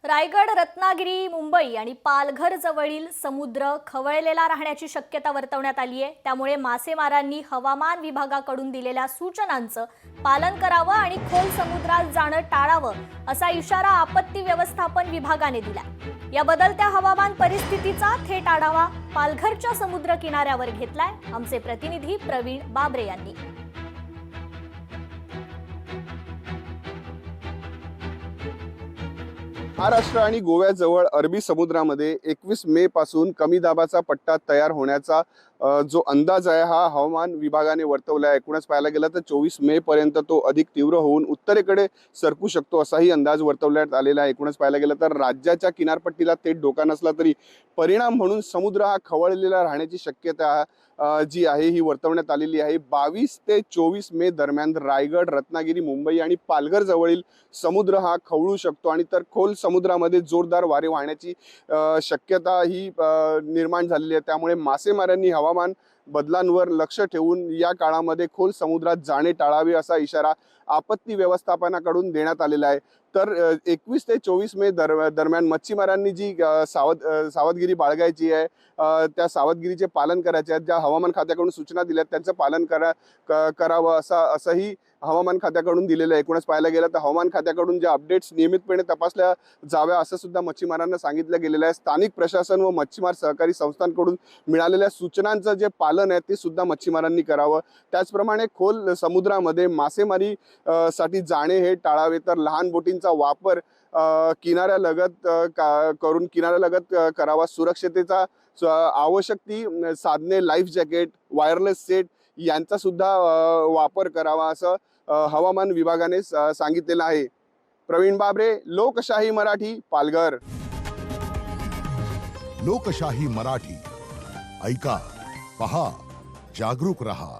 रायगड, रत्नागिरी, मुंबई आणि पालघर जवळील समुद्र खवळलेला राहण्याची शक्यता वर्तवण्यात आली आहे। त्यामुळे मासेमारांनी हवामान विभागाकडून दिलेल्या सूचनांचं पालन करावं आणि खोल समुद्रात जाणं टाळावं असा इशारा आपत्ती व्यवस्थापन विभागाने दिलाय। या बदलत्या हवामान परिस्थितीचा थेट आढावा पालघरच्या समुद्र किनाऱ्यावर घेतलाय आमचे प्रतिनिधी प्रवीण बाबरे यांनी। महाराष्ट्र आणि गोव्याजवळ अरबी समुद्रामध्ये 21 मे पासून कमी दाबाचा पट्टा तयार होण्याचा जो अंदाज आहे हा हवामान विभागाने वर्तवला आहे। एकूणच पाहायला गेलं तर 24 मे पर्यंत तो अधिक तीव्र होऊन उत्तरेकडे सरकू शकतो असाही अंदाज वर्तवण्यात आलेला आहे। एकूणच पाहायला गेलं तर राज्याच्या किनारपट्टीला थेट धोका नसला तरी परिणाम म्हणून समुद्र हा खवळलेला राहण्याची शक्यता जी आहे ही वर्तवण्यात आलेली आहे। 22 ते 24 मे दरम्यान रायगड, रत्नागिरी, मुंबई आणि पालघर जवळील समुद्र हा खवळू शकतो आणि तर खोल समुद्रामध्ये जोरदार वारे वाहण्याची शक्यता ही निर्माण झालेली आहे। त्यामुळे मासेमारांनी हवामान बदलांवर लक्ष ठेवून या काळामध्ये खोल समुद्रात जाणे टाळावे असा इशारा आपत्ती व्यवस्थापनाकडून देण्यात आलेला आहे। तर 21 ते 24 मे दरम्यान मच्छीमारांनी जी सावधगिरी बाळगायची आहे त्या सावधगिरीचे पालन करायचे आहे। ज्या हवामान खात्याकडून सूचना दिल्यात त्यांचं पालन करावं असंही हवामान खात्याकडून दिलेलं आहे। एकूणच पाहायला गेलं तर हवामान खात्याकडून ज्या अपडेट्स नियमितपणे तपासल्या जाव्या असं सुद्धा मच्छीमारांना सांगितलं गेलेलं आहे। स्थानिक प्रशासन व मच्छीमार सहकारी संस्थांकडून मिळालेल्या सूचनांचं जे पालन आहे ते सुद्धा मच्छीमारांनी करावं। त्याचप्रमाणे खोल समुद्रामध्ये मासेमारी साठी जाणे हे टाळावे। तर लहान बोटींचा वापर किनाऱ्यालगत करून किनाऱ्यालगत करावा। सुरक्षतेचा आवश्यक ती साधने, लाईफ जॅकेट, वायरलेस सेट यांचा सुद्धा वापर करावा असं हवामान विभागाने सांगितलेलं आहे। प्रवीण बाबरे, लोकशाही मराठी, पालघर। लोकशाही मराठी, ऐका, पहा, जागरूक रहा।